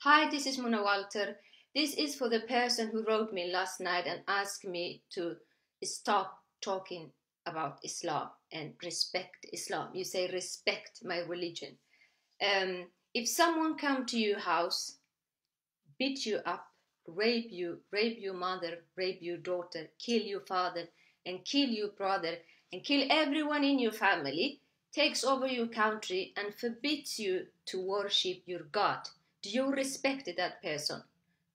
Hi, this is Mona Walter. This is for the person who wrote me last night and asked me to stop talking about Islam and respect Islam. You say respect my religion. If someone come to your house, beat you up, rape your mother, rape your daughter, kill your father, and kill your brother, and kill everyone in your family, takes over your country and forbids you to worship your God, do you respect that person?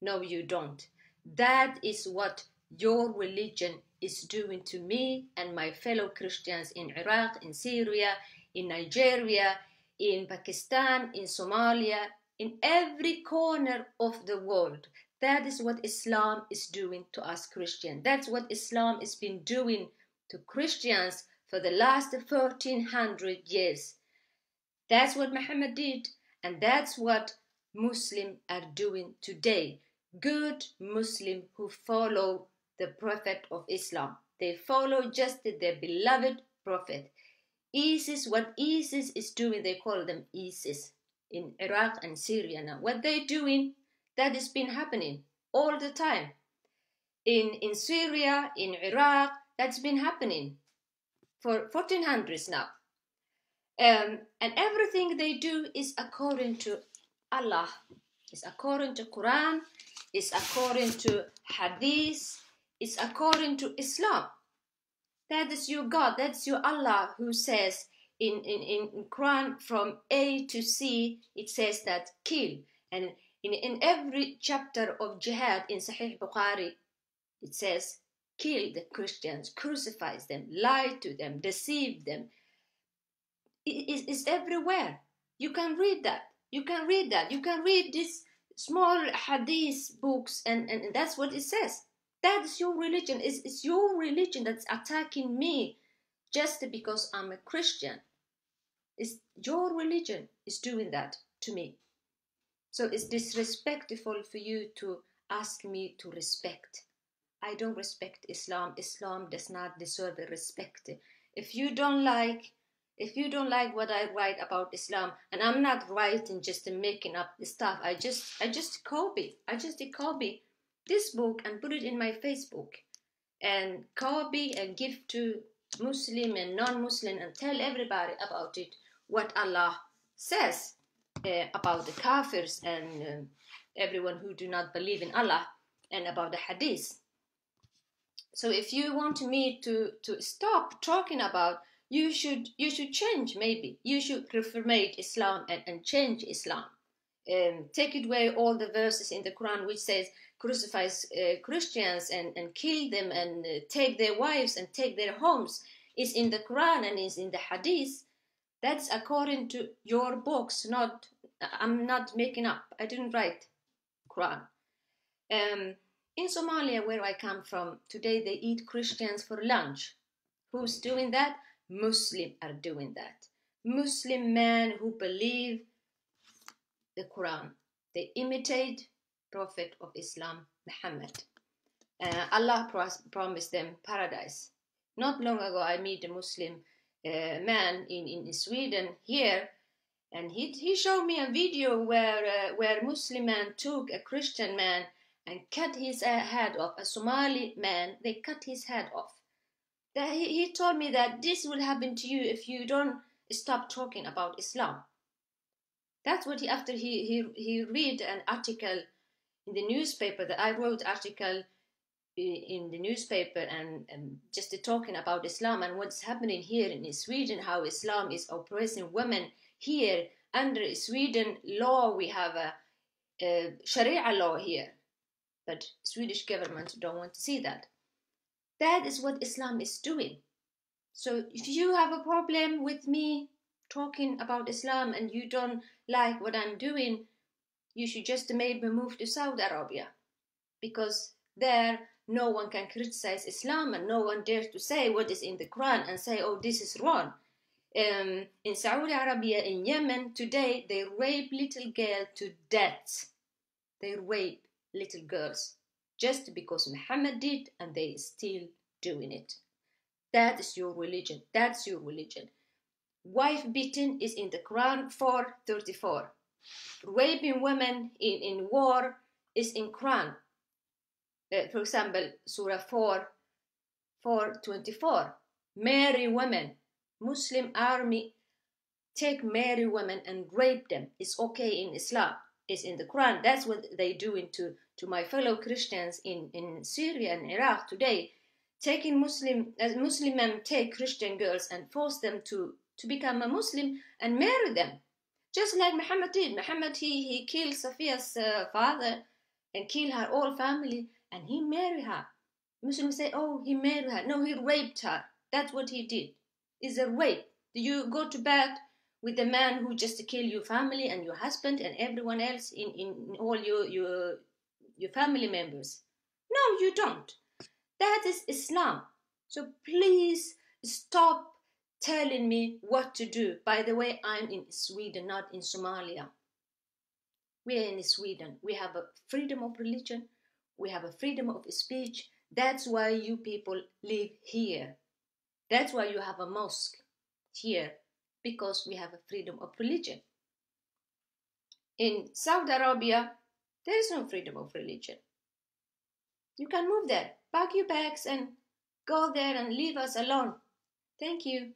No, you don't. That is what your religion is doing to me and my fellow Christians in Iraq, in Syria, in Nigeria, in Pakistan, in Somalia, in every corner of the world. That is what Islam is doing to us Christians. That's what Islam has been doing to Christians for the last 1300 years. That's what Muhammad did, and that's what Muslims are doing today. Good Muslims who follow the Prophet of Islam. They follow just their beloved Prophet. What ISIS is doing, they call them ISIS in Iraq and Syria now. What they're doing, that has been happening all the time. In Syria, in Iraq, that's been happening for 1400s now. And everything they do is according to Allah, is according to Quran, is according to Hadith, is according to Islam. That is your God, that's your Allah who says in Quran from A to C, it says that kill. And in every chapter of jihad in Sahih Bukhari, it says kill the Christians, crucify them, lie to them, deceive them. It's everywhere. You can read that. You can read that. You can read these small hadith books and that's what it says. That's your religion. It's your religion that's attacking me just because I'm a Christian. It's your religion is doing that to me. So it's disrespectful for you to ask me to respect. I don't respect Islam. Islam does not deserve respect. If you don't like what I write about Islam, and I'm not writing just making up stuff, I just copy this book and put it in my Facebook, and copy and give to Muslim and non-Muslim and tell everybody about it, what Allah says about the kafirs and everyone who do not believe in Allah, and about the hadith. So if you want me to stop talking about, you should change, maybe. You should reformate Islam and change Islam. Take away all the verses in the Quran which says crucify Christians and kill them and take their wives and take their homes. It's in the Quran and it's in the Hadith. That's according to your books, I'm not making up. I didn't write Quran. In Somalia, where I come from, today they eat Christians for lunch. Who's doing that? Muslims are doing that. Muslim men who believe the Quran. They imitate Prophet of Islam, Muhammad. Allah promised them paradise. Not long ago, I met a Muslim man in Sweden here, and he showed me a video where Muslim man took a Christian man and cut his head off. A Somali man, they cut his head off. He told me that this will happen to you if you don't stop talking about Islam. That's what after he read an article in the newspaper, that I wrote article in the newspaper and just talking about Islam and what's happening here in Sweden, how Islam is oppressing women here. Under Sweden law, we have a Sharia law here, but Swedish government don't want to see that. That is what Islam is doing. So if you have a problem with me talking about Islam and you don't like what I'm doing, you should just maybe move to Saudi Arabia, because there no one can criticize Islam and no one dares to say what is in the Quran and say, oh, this is wrong. In Saudi Arabia, in Yemen, today they rape little girls to death. They rape little girls just because Muhammad did, and they still doing it. That is your religion. That's your religion. Wife beating is in the Quran 4:34. raping women in war is in Quran. For example, Surah 4:24. Marry women. Muslim army take marry women and rape them. It's okay in Islam. It's in the Quran. That's what they do to my fellow Christians in Syria and Iraq today. Taking Muslim men take Christian girls and force them to become a Muslim and marry them. Just like Muhammad did. Muhammad, he killed Safiya's father and killed her whole family, and he married her. Muslims say, oh, he married her. No, he raped her. That's what he did. It's a rape. Do you go to bed with a man who just killed your family and your husband and everyone else in all your family members? No, you don't. That is Islam. So please stop telling me what to do. By the way, I'm in Sweden, not in Somalia. We are in Sweden. We have a freedom of religion. We have a freedom of speech. That's why you people live here. That's why you have a mosque here, because we have a freedom of religion. In Saudi Arabia, there is no freedom of religion. You can move there. Pack your bags and go there and leave us alone. Thank you.